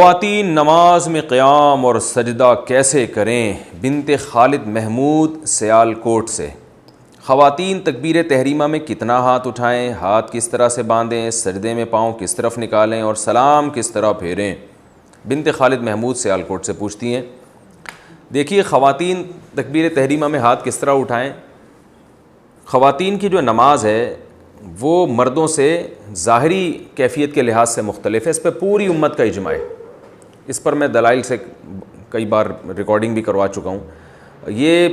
خواتین نماز میں قیام اور سجدہ کیسے کریں؟ بنت خالد محمود سیالکوٹ سے۔ خواتین تکبیر تحریمہ میں کتنا ہاتھ اٹھائیں، ہاتھ کس طرح سے باندھیں، سجدے میں پاؤں کس طرف نکالیں اور سلام کس طرح پھیریں؟ بنت خالد محمود سیالکوٹ سے پوچھتی ہیں۔ دیکھیے، خواتین تکبیر تحریمہ میں ہاتھ کس طرح اٹھائیں۔ خواتین کی جو نماز ہے وہ مردوں سے ظاہری کیفیت کے لحاظ سے مختلف ہے، اس پہ پوری امت کا اجماع ہے۔ اس پر میں دلائل سے کئی بار ریکارڈنگ بھی کروا چکا ہوں۔ یہ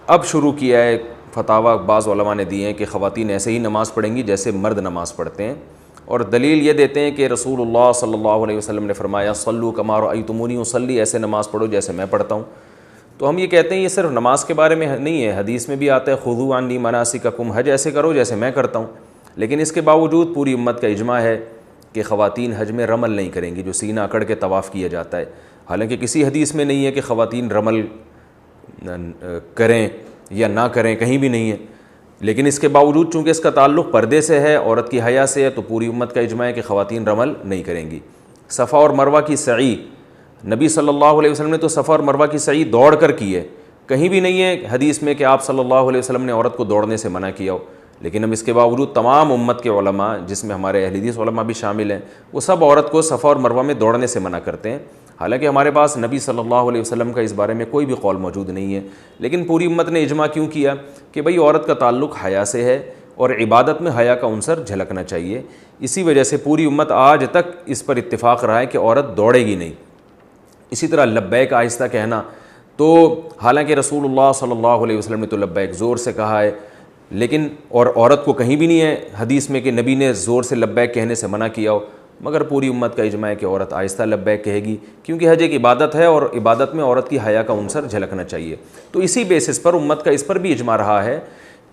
اب شروع کیا ہے، فتاویٰ بعض علماء نے دیے ہیں کہ خواتین ایسے ہی نماز پڑھیں گی جیسے مرد نماز پڑھتے ہیں، اور دلیل یہ دیتے ہیں کہ رسول اللہ صلی اللہ علیہ وسلم نے فرمایا صلوا کما رأیتمونی اصلی، ایسے نماز پڑھو جیسے میں پڑھتا ہوں۔ تو ہم یہ کہتے ہیں یہ صرف نماز کے بارے میں نہیں ہے، حدیث میں بھی آتا ہے خذوا عنی مناسککم، حج ایسے کرو جیسے میں کرتا ہوں۔ لیکن اس کے باوجود پوری امت کا اجماع ہے کہ خواتین حج میں رمل نہیں کریں گی، جو سینہ اکڑ کے طواف کیا جاتا ہے۔ حالانکہ کسی حدیث میں نہیں ہے کہ خواتین رمل کریں یا نہ کریں، کہیں بھی نہیں ہے، لیکن اس کے باوجود چونکہ اس کا تعلق پردے سے ہے، عورت کی حیا سے ہے، تو پوری امت کا اجماع ہے کہ خواتین رمل نہیں کریں گی۔ صفا اور مروہ کی سعی، نبی صلی اللہ علیہ وسلم نے تو صفا اور مروہ کی سعی دوڑ کر کی ہے، کہیں بھی نہیں ہے حدیث میں کہ آپ صلی اللہ علیہ وسلم نے عورت کو دوڑنے سے منع کیا ہو۔ لیکن اب اس کے باوجود تمام امت کے علماء، جس میں ہمارے اہل حدیث علماء بھی شامل ہیں، وہ سب عورت کو صفا اور مروہ میں دوڑنے سے منع کرتے ہیں۔ حالانکہ ہمارے پاس نبی صلی اللہ علیہ وسلم کا اس بارے میں کوئی بھی قول موجود نہیں ہے، لیکن پوری امت نے اجماع کیوں کیا کہ بھئی عورت کا تعلق حیا سے ہے اور عبادت میں حیا کا عنصر جھلکنا چاہیے۔ اسی وجہ سے پوری امت آج تک اس پر اتفاق رہا ہے کہ عورت دوڑے گی نہیں۔ اسی طرح لبیک آہستہ کہنا، تو حالانکہ رسول اللہ صلی اللہ علیہ وسلم نے تو لبیک زور سے کہا ہے، لیکن اور عورت کو کہیں بھی نہیں ہے حدیث میں کہ نبی نے زور سے لبیک کہنے سے منع کیا ہو، مگر پوری امت کا اجماع ہے کہ عورت آہستہ لبیک کہے گی، کیونکہ حج ایک عبادت ہے اور عبادت میں عورت کی حیا کا عنصر جھلکنا چاہیے۔ تو اسی بیسس پر امت کا اس پر بھی اجماع رہا ہے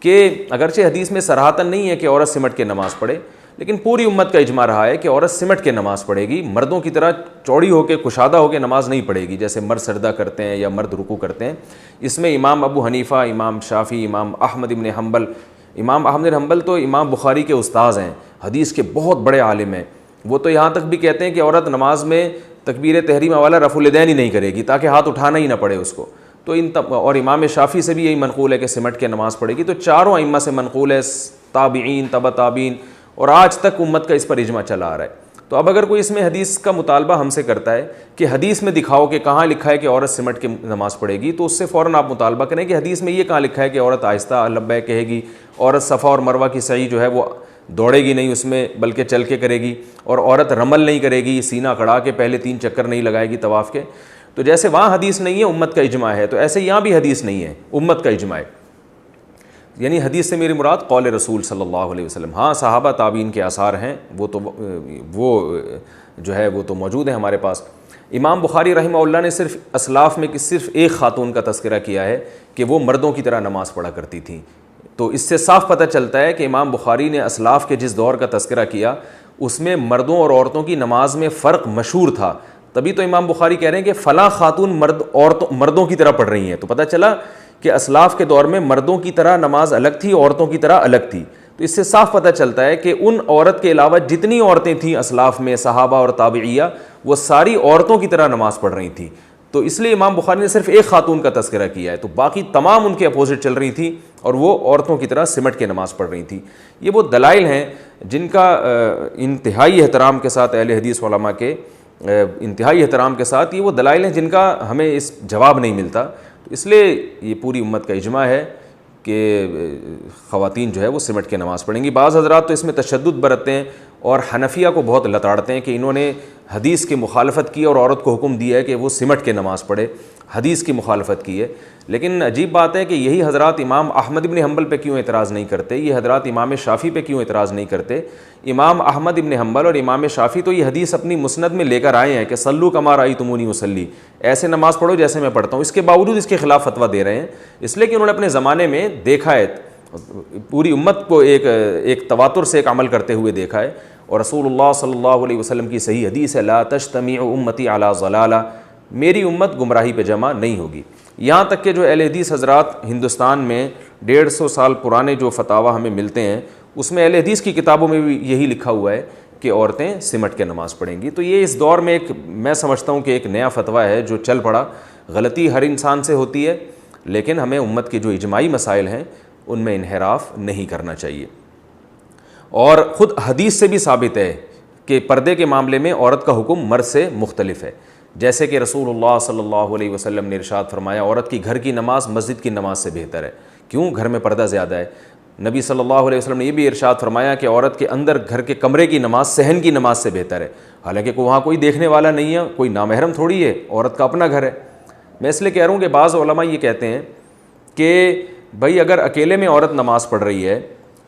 کہ اگرچہ حدیث میں صراحتاً نہیں ہے کہ عورت سمٹ کے نماز پڑھے، لیکن پوری امت کا اجماع رہا ہے کہ عورت سمٹ کے نماز پڑھے گی، مردوں کی طرح چوڑی ہو کے کشادہ ہو کے نماز نہیں پڑھے گی جیسے مرد سجدہ کرتے ہیں یا مرد رکوع کرتے ہیں۔ اس میں امام ابو حنیفہ، امام شافعی، امام احمد بن حنبل، امام احمد بن حنبل تو امام بخاری کے استاذ ہیں، حدیث کے بہت بڑے عالم ہیں، وہ تو یہاں تک بھی کہتے ہیں کہ عورت نماز میں تکبیر تحریمہ والا رفع الیدین ہی نہیں کرے گی تاکہ ہاتھ اٹھانا ہی نہ پڑے اس کو۔ تو اور امام شافعی سے بھی یہی منقول ہے کہ سمٹ کے نماز پڑھے گی۔ تو چاروں ائمہ سے منقول ہے، تابعین، تبع تابعین، اور آج تک امت کا اس پر اجماع چلا آ رہا ہے۔ تو اب اگر کوئی اس میں حدیث کا مطالبہ ہم سے کرتا ہے کہ حدیث میں دکھاؤ کہ کہاں لکھا ہے کہ عورت سمٹ کے نماز پڑھے گی، تو اس سے فوراً آپ مطالبہ کریں کہ حدیث میں یہ کہاں لکھا ہے کہ عورت آہستہ لبیک کہے گی، عورت صفا اور مروہ کی سعی جو ہے وہ دوڑے گی نہیں اس میں بلکہ چل کے کرے گی، اور عورت رمل نہیں کرے گی، سینہ کڑا کے پہلے 3 چکر نہیں لگائے گی طواف کے۔ تو جیسے وہاں حدیث نہیں ہے امت کا اجماع ہے، تو ایسے یہاں بھی حدیث نہیں ہے امت کا اجماع ہے۔ یعنی حدیث سے میری مراد قول رسول صلی اللہ علیہ وسلم۔ ہاں صحابہ تابعین کے آثار ہیں، وہ جو ہے وہ تو موجود ہیں ہمارے پاس۔ امام بخاری رحمہ اللہ نے صرف اسلاف میں صرف ایک خاتون کا تذکرہ کیا ہے کہ وہ مردوں کی طرح نماز پڑھا کرتی تھیں۔ تو اس سے صاف پتہ چلتا ہے کہ امام بخاری نے اسلاف کے جس دور کا تذکرہ کیا اس میں مردوں اور عورتوں کی نماز میں فرق مشہور تھا، تبھی تو امام بخاری کہہ رہے ہیں کہ فلاں خاتون مردوں کی طرح پڑھ رہی ہیں۔ تو پتہ چلا کہ اسلاف کے دور میں مردوں کی طرح نماز الگ تھی، عورتوں کی طرح الگ تھی۔ تو اس سے صاف پتہ چلتا ہے کہ ان عورت کے علاوہ جتنی عورتیں تھیں اسلاف میں، صحابہ اور تابعیہ، وہ ساری عورتوں کی طرح نماز پڑھ رہی تھیں۔ تو اس لیے امام بخاری نے صرف ایک خاتون کا تذکرہ کیا ہے، تو باقی تمام ان کے اپوزٹ چل رہی تھیں اور وہ عورتوں کی طرح سمٹ کے نماز پڑھ رہی تھیں۔ یہ وہ دلائل ہیں جن کا انتہائی احترام کے ساتھ اہل حدیث علماء کے انتہائی احترام کے ساتھ یہ وہ دلائل ہیں جن کا ہمیں اس جواب نہیں ملتا۔ تو اس لیے یہ پوری امت کا اجماع ہے کہ خواتین جو ہے وہ سمٹ کے نماز پڑھیں گی۔ بعض حضرات تو اس میں تشدد برتتے ہیں اور حنفیہ کو بہت لتاڑتے ہیں کہ انہوں نے حدیث کی مخالفت کی اور عورت کو حکم دیا ہے کہ وہ سمٹ کے نماز پڑھے، حدیث کی مخالفت کی ہے۔ لیکن عجیب بات ہے کہ یہی حضرات امام احمد بن حنبل پہ کیوں اعتراض نہیں کرتے، یہ حضرات امام شافعی پہ کیوں اعتراض نہیں کرتے؟ امام احمد بن حنبل اور امام شافعی تو یہ حدیث اپنی مسند میں لے کر آئے ہیں کہ صلوا کما رأیتمونی اصلی، ایسے نماز پڑھو جیسے میں پڑھتا ہوں، اس کے باوجود اس کے خلاف فتویٰ دے رہے ہیں، اس لیے کہ انہوں نے اپنے زمانے میں دیکھا ہے، پوری امت کو ایک تواتر سے ایک عمل کرتے ہوئے دیکھا ہے، اور رسول اللہ صلی اللہ علیہ وسلم کی صحیح حدیث ہے لا تجتمع امتی علی ضلالہ، میری امت گمراہی پہ جمع نہیں ہوگی۔ یہاں تک کہ جو اہل حدیث حضرات ہندوستان میں 150 سال پرانے جو فتاویٰ ہمیں ملتے ہیں اس میں اہل حدیث کی کتابوں میں بھی یہی لکھا ہوا ہے کہ عورتیں سمٹ کے نماز پڑھیں گی. تو یہ اس دور میں ایک میں سمجھتا ہوں کہ ایک نیا فتویٰ ہے جو چل پڑا. غلطی ہر انسان سے ہوتی ہے, لیکن ہمیں امت کے جو اجماعی مسائل ہیں ان میں انحراف نہیں کرنا چاہیے. اور خود حدیث سے بھی ثابت ہے کہ پردے کے معاملے میں عورت کا حکم مرد سے مختلف ہے. جیسے کہ رسول اللہ صلی اللہ علیہ وسلم نے ارشاد فرمایا, عورت کی گھر کی نماز مسجد کی نماز سے بہتر ہے. کیوں؟ گھر میں پردہ زیادہ ہے. نبی صلی اللہ علیہ وسلم نے یہ بھی ارشاد فرمایا کہ عورت کے اندر گھر کے کمرے کی نماز صحن کی نماز سے بہتر ہے. حالانکہ وہاں کوئی دیکھنے والا نہیں ہے, کوئی نامحرم تھوڑی ہے, عورت کا اپنا گھر ہے. میں اس لیے کہہ رہا ہوں کہ بعض علماء یہ کہتے ہیں کہ بھائی اگر اکیلے میں عورت نماز پڑھ رہی ہے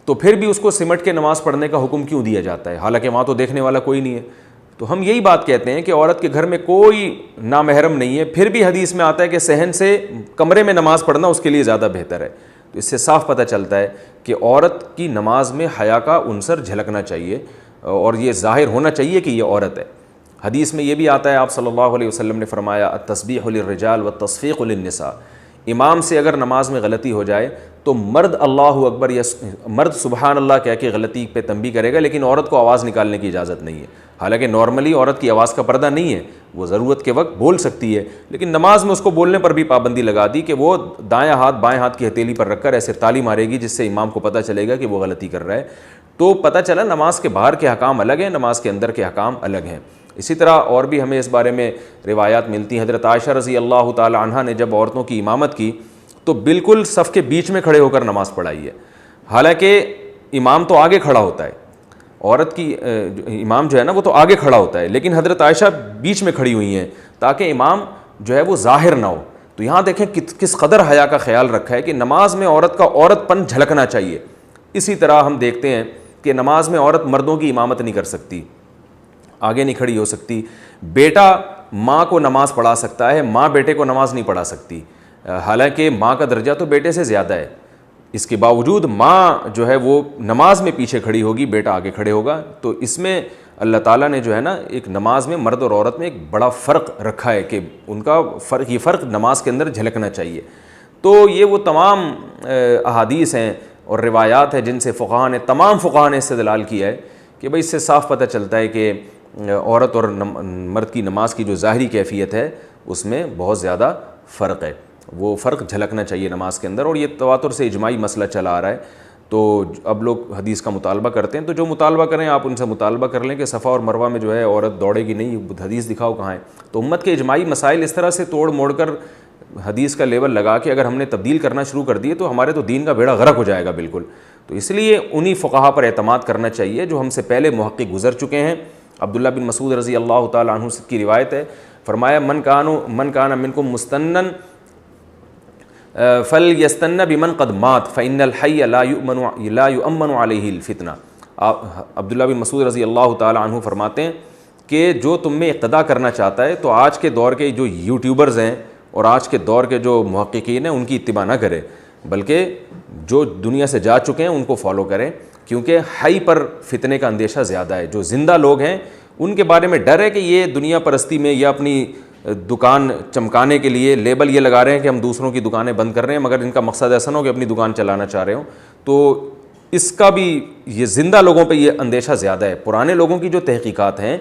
تو پھر بھی اس کو سمٹ کے نماز پڑھنے کا حکم کیوں دیا جاتا ہے, حالانکہ وہاں تو دیکھنے والا کوئی نہیں ہے. تو ہم یہی بات کہتے ہیں کہ عورت کے گھر میں کوئی نامحرم نہیں ہے, پھر بھی حدیث میں آتا ہے کہ صحن سے کمرے میں نماز پڑھنا اس کے لیے زیادہ بہتر ہے. تو اس سے صاف پتہ چلتا ہے کہ عورت کی نماز میں حیا کا عنصر جھلکنا چاہیے اور یہ ظاہر ہونا چاہیے کہ یہ عورت ہے. حدیث میں یہ بھی آتا ہے, آپ صلی اللہ علیہ وسلم نے فرمایا التسبیح للرجال والتصفیق للنساء. امام سے اگر نماز میں غلطی ہو جائے تو مرد اللہ اکبر یا مرد سبحان اللہ کہہ کے غلطی پہ تنبیہ کرے گا, لیکن عورت کو آواز نکالنے کی اجازت نہیں ہے. حالانکہ نارملی عورت کی آواز کا پردہ نہیں ہے, وہ ضرورت کے وقت بول سکتی ہے, لیکن نماز میں اس کو بولنے پر بھی پابندی لگا دی کہ وہ دائیں ہاتھ بائیں ہاتھ کی ہتھیلی پر رکھ کر ایسے تالی مارے گی جس سے امام کو پتہ چلے گا کہ وہ غلطی کر رہا ہے. تو پتہ چلا نماز کے باہر کے حکام الگ ہیں, نماز کے اندر کے حکام الگ ہیں. اسی طرح اور بھی ہمیں اس بارے میں روایات ملتی ہیں. حضرت عائشہ رضی اللہ تعالی عنہا نے جب عورتوں کی امامت کی تو بالکل صف کے بیچ میں کھڑے ہو کر نماز پڑھائی ہے. حالانکہ امام تو آگے کھڑا ہوتا ہے, عورت کی امام جو ہے نا وہ تو آگے کھڑا ہوتا ہے, لیکن حضرت عائشہ بیچ میں کھڑی ہوئی ہیں تاکہ امام جو ہے وہ ظاہر نہ ہو. تو یہاں دیکھیں کس قدر حیا کا خیال رکھا ہے کہ نماز میں عورت کا عورت پن جھلکنا چاہیے. اسی طرح ہم دیکھتے ہیں کہ نماز میں عورت مردوں کی امامت نہیں کر سکتی, آگے نہیں کھڑی ہو سکتی. بیٹا ماں کو نماز پڑھا سکتا ہے, ماں بیٹے کو نماز نہیں پڑھا سکتی. حالانکہ ماں کا درجہ تو بیٹے سے زیادہ ہے, اس کے باوجود ماں جو ہے وہ نماز میں پیچھے کھڑی ہوگی, بیٹا آگے کھڑے ہوگا. تو اس میں اللہ تعالیٰ نے جو ہے نا ایک نماز میں مرد اور عورت میں ایک بڑا فرق رکھا ہے کہ ان کا یہ فرق نماز کے اندر جھلکنا چاہیے. تو یہ وہ تمام احادیث ہیں اور روایات ہیں جن سے تمام فقہاء نے استدلال کیا ہے کہ بھئی اس سے صاف پتہ چلتا ہے کہ عورت اور مرد کی نماز کی جو ظاہری کیفیت ہے اس میں بہت زیادہ فرق ہے. وہ فرق جھلکنا چاہیے نماز کے اندر, اور یہ تواتر سے اجماعی مسئلہ چلا آ رہا ہے. تو اب لوگ حدیث کا مطالبہ کرتے ہیں, تو جو مطالبہ کریں آپ ان سے مطالبہ کر لیں کہ صفا اور مروہ میں جو ہے عورت دوڑے گی نہیں, حدیث دکھاؤ کہاں ہے. تو امت کے اجماعی مسائل اس طرح سے توڑ موڑ کر حدیث کا لیول لگا کے اگر ہم نے تبدیل کرنا شروع کر دیے تو ہمارے تو دین کا بیڑا غرق ہو جائے گا بالکل. تو اس لیے انہی فقہا پر اعتماد کرنا چاہیے جو ہم سے پہلے محقق گزر چکے ہیں. عبداللہ بن مسعود رضی اللہ تعالیٰ عنہ کی روایت ہے, فرمایا من کان منکم مستنن فلیستن بمن قد مات فإن الحی لا یؤمن علیہ الفتنہ. عبداللہ بن مسعود رضی اللہ تعالیٰ عنہ فرماتے ہیں کہ جو تم میں اقتدا کرنا چاہتا ہے تو آج کے دور کے جو یوٹیوبرز ہیں اور آج کے دور کے جو محققین ہیں ان کی اتباع نہ کرے, بلکہ جو دنیا سے جا چکے ہیں ان کو فالو کریں, کیونکہ حی پر فتنے کا اندیشہ زیادہ ہے. جو زندہ لوگ ہیں ان کے بارے میں ڈر ہے کہ یہ دنیا پرستی میں یا اپنی دکان چمکانے کے لیے لیبل یہ لگا رہے ہیں کہ ہم دوسروں کی دکانیں بند کر رہے ہیں, مگر ان کا مقصد ایسا نہ ہو کہ اپنی دکان چلانا چاہ رہے ہوں. تو اس کا بھی یہ زندہ لوگوں پہ یہ اندیشہ زیادہ ہے. پرانے لوگوں کی جو تحقیقات ہیں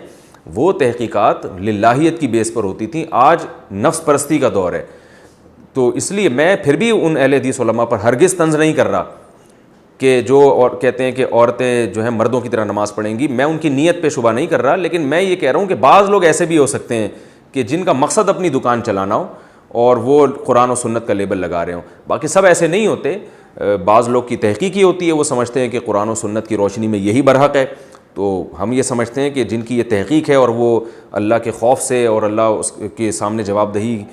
وہ تحقیقات للہیت کی بیس پر ہوتی تھیں, آج نفس پرستی کا دور ہے. تو اس لیے میں پھر بھی ان اہل حدیث علماء پر ہرگز طنز نہیں کر رہا کہ جو کہتے ہیں کہ عورتیں جو ہیں مردوں کی طرح نماز پڑھیں گی. میں ان کی نیت پہ شبہ نہیں کر رہا, لیکن میں یہ کہہ رہا ہوں کہ بعض لوگ ایسے بھی ہو سکتے ہیں کہ جن کا مقصد اپنی دکان چلانا ہو اور وہ قرآن و سنت کا لیبل لگا رہے ہوں. باقی سب ایسے نہیں ہوتے. بعض لوگ کی تحقیق ہی ہوتی ہے, وہ سمجھتے ہیں کہ قرآن و سنت کی روشنی میں یہی برحق ہے. تو ہم یہ سمجھتے ہیں کہ جن کی یہ تحقیق ہے اور وہ اللہ کے خوف سے اور اللہ اس کے سامنے جواب دہی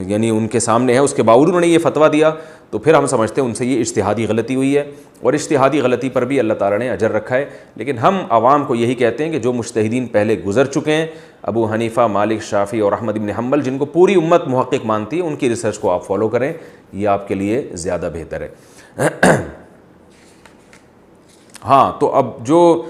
یعنی ان کے سامنے ہے, اس کے باوجود انہوں نے یہ فتویٰ دیا, تو پھر ہم سمجھتے ہیں ان سے یہ اجتہادی غلطی ہوئی ہے, اور اجتہادی غلطی پر بھی اللہ تعالیٰ نے اجر رکھا ہے. لیکن ہم عوام کو یہی کہتے ہیں کہ جو مجتہدین پہلے گزر چکے ہیں, ابو حنیفہ, مالک, شافعی اور احمد بن حنبل, جن کو پوری امت محقق مانتی ہے, ان کی ریسرچ کو آپ فالو کریں, یہ آپ کے لیے زیادہ بہتر ہے. ہاں, تو اب جو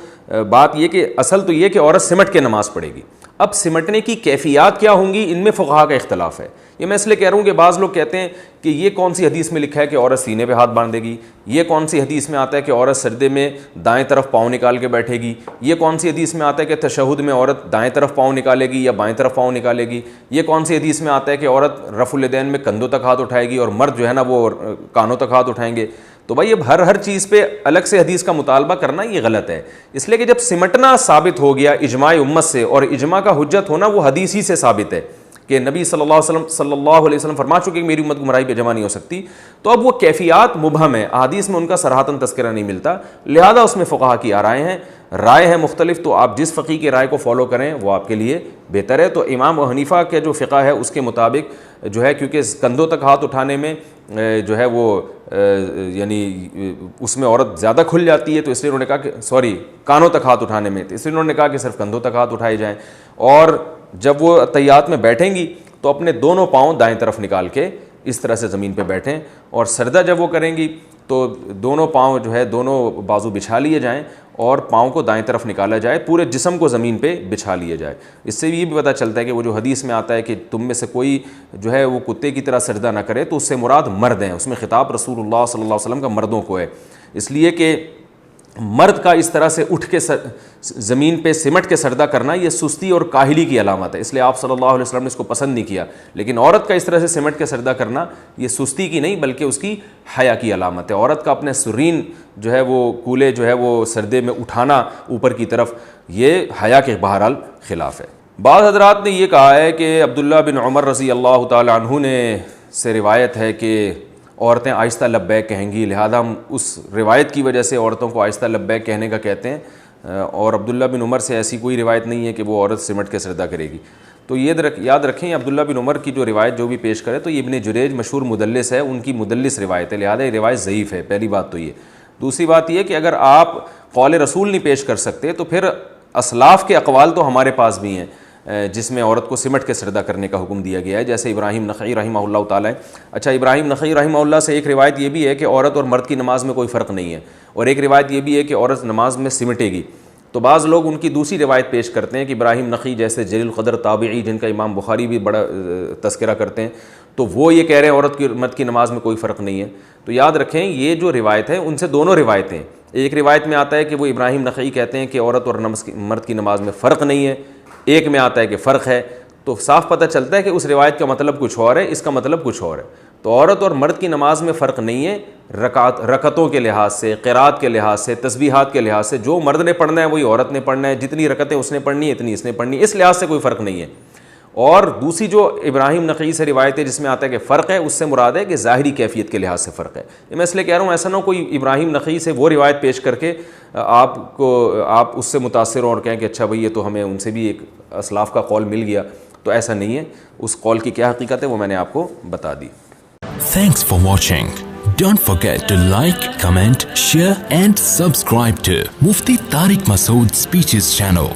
بات یہ کہ اصل تو یہ کہ عورت سمٹ کے نماز پڑھے گی. اب سمٹنے کی کیفیات کیا ہوں گی، ان میں فقہا کا اختلاف ہے. یہ میں اس لیے کہہ رہا ہوں کہ بعض لوگ کہتے ہیں کہ یہ کون سی حدیث میں لکھا ہے کہ عورت سینے پہ ہاتھ باندھے گی، یہ کون سی حدیث میں آتا ہے کہ عورت سجدے میں دائیں طرف پاؤں نکال کے بیٹھے گی، یہ کون سی حدیث میں آتا ہے کہ تشہد میں عورت دائیں طرف پاؤں نکالے گی یا بائیں طرف پاؤں نکالے گی، یہ کون سی حدیث میں آتا ہے کہ عورت رفع الیدین میں کندھوں تک ہاتھ اٹھائے گی اور مرد جو ہے نا وہ کانوں تک ہاتھ اٹھائیں گے. تو بھائی اب ہر چیز پہ الگ سے حدیث کا مطالبہ کرنا یہ غلط ہے. اس لیے کہ جب سمٹنا ثابت ہو گیا اجماع امت سے، اور اجماع کا حجت ہونا وہ حدیث ہی سے ثابت ہے کہ نبی صلی اللہ علیہ وسلم فرما چکے کہ میری امت گمراہی پہ جمع نہیں ہو سکتی، تو اب وہ کیفیات مبہم ہے، احادیث میں ان کا صراحتاً تذکرہ نہیں ملتا، لہذا اس میں فقہا کی رائے ہیں مختلف. تو آپ جس فقی کی رائے کو فالو کریں وہ آپ کے لیے بہتر ہے. تو امام ابو حنیفہ کے جو فقہ ہے اس کے مطابق جو ہے، کیونکہ کندھوں تک ہاتھ اٹھانے میں جو ہے وہ یعنی اس میں عورت زیادہ کھل جاتی ہے، تو اس لیے انہوں نے کہا کہ کانوں تک ہاتھ اٹھانے میں، اس لیے انہوں نے کہا کہ صرف کندھوں تک ہاتھ اٹھائے جائیں. اور جب وہ تحیات میں بیٹھیں گی تو اپنے دونوں پاؤں دائیں طرف نکال کے اس طرح سے زمین پہ بیٹھیں، اور سجدہ جب وہ کریں گی تو دونوں پاؤں جو ہے دونوں بازو بچھا لیے جائیں اور پاؤں کو دائیں طرف نکالا جائے، پورے جسم کو زمین پہ بچھا لیا جائے. اس سے یہ بھی پتہ چلتا ہے کہ وہ جو حدیث میں آتا ہے کہ تم میں سے کوئی جو ہے وہ کتے کی طرح سجدہ نہ کرے، تو اس سے مراد مرد ہیں، اس میں خطاب رسول اللہ صلی اللہ علیہ وسلم کا مردوں کو ہے. اس لیے کہ مرد کا اس طرح سے اٹھ کے زمین پہ سمٹ کے سجدہ کرنا یہ سستی اور کاہلی کی علامت ہے، اس لیے آپ صلی اللہ علیہ وسلم نے اس کو پسند نہیں کیا. لیکن عورت کا اس طرح سے سمٹ کے سجدہ کرنا یہ سستی کی نہیں بلکہ اس کی حیا کی علامت ہے. عورت کا اپنے سرین جو ہے وہ کولے جو ہے وہ سجدے میں اٹھانا اوپر کی طرف، یہ حیا کے بہرحال خلاف ہے. بعض حضرات نے یہ کہا ہے کہ عبداللہ بن عمر رضی اللہ تعالی عنہ نے سے روایت ہے کہ عورتیں آہستہ لبیک کہیں گی، لہذا ہم اس روایت کی وجہ سے عورتوں کو آہستہ لبیک کہنے کا کہتے ہیں، اور عبداللہ بن عمر سے ایسی کوئی روایت نہیں ہے کہ وہ عورت سمٹ کے سجدہ کرے گی. تو یہ یاد رکھیں عبداللہ بن عمر کی جو روایت جو بھی پیش کرے تو یہ ابن جریج مشہور مدلس ہے، ان کی مدلس روایت ہے، لہذا یہ روایت ضعیف ہے. پہلی بات تو یہ. دوسری بات یہ کہ اگر آپ قول رسول نہیں پیش کر سکتے تو پھر اسلاف کے اقوال تو ہمارے پاس بھی ہیں جس میں عورت کو سمٹ کے سجدہ کرنے کا حکم دیا گیا ہے، جیسے ابراہیم نخعی رحمہ اللہ تعالیٰ. اچھا، ابراہیم نخعی رحمہ اللہ سے ایک روایت یہ بھی ہے کہ عورت اور مرد کی نماز میں کوئی فرق نہیں ہے، اور ایک روایت یہ بھی ہے کہ عورت نماز میں سمٹے گی. تو بعض لوگ ان کی دوسری روایت پیش کرتے ہیں کہ ابراہیم نخعی جیسے جلیل القدر تابعی جن کا امام بخاری بھی بڑا تذکرہ کرتے ہیں، تو وہ یہ کہہ رہے ہیں عورت کی مرد کی نماز میں کوئی فرق نہیں ہے. تو یاد رکھیں یہ جو روایت ہے ان سے دونوں روایتیں، ایک روایت میں آتا ہے کہ وہ ابراہیم نخعی کہتے ہیں کہ عورت اور مرد کی نماز میں فرق نہیں ہے، ایک میں آتا ہے کہ فرق ہے. تو صاف پتہ چلتا ہے کہ اس روایت کا مطلب کچھ اور ہے، اس کا مطلب کچھ اور ہے. تو عورت اور مرد کی نماز میں فرق نہیں ہے رکعتوں کے لحاظ سے، قرات کے لحاظ سے، تسبیحات کے لحاظ سے. جو مرد نے پڑھنا ہے وہی عورت نے پڑھنا ہے، جتنی رکعتیں اس نے پڑھنی ہے اتنی اس نے پڑھنی ہے، اس لحاظ سے کوئی فرق نہیں ہے. اور دوسری جو ابراہیم نخعی سے روایت ہے جس میں آتا ہے کہ فرق ہے، اس سے مراد ہے کہ ظاہری کیفیت کے لحاظ سے فرق ہے. میں اس لیے کہہ رہا ہوں ایسا نہ ہو کوئی ابراہیم نخعی سے وہ روایت پیش کر کے آپ اس سے متاثر ہوں اور کہیں کہ اچھا بھئی یہ تو ہمیں ان سے بھی ایک اسلاف کا قول مل گیا. تو ایسا نہیں ہے، اس قول کی کیا حقیقت ہے وہ میں نے آپ کو بتا دی. Thanks for watching. Don't forget to like, comment, share and subscribe to Mufti Tariq Masood Speeches channel.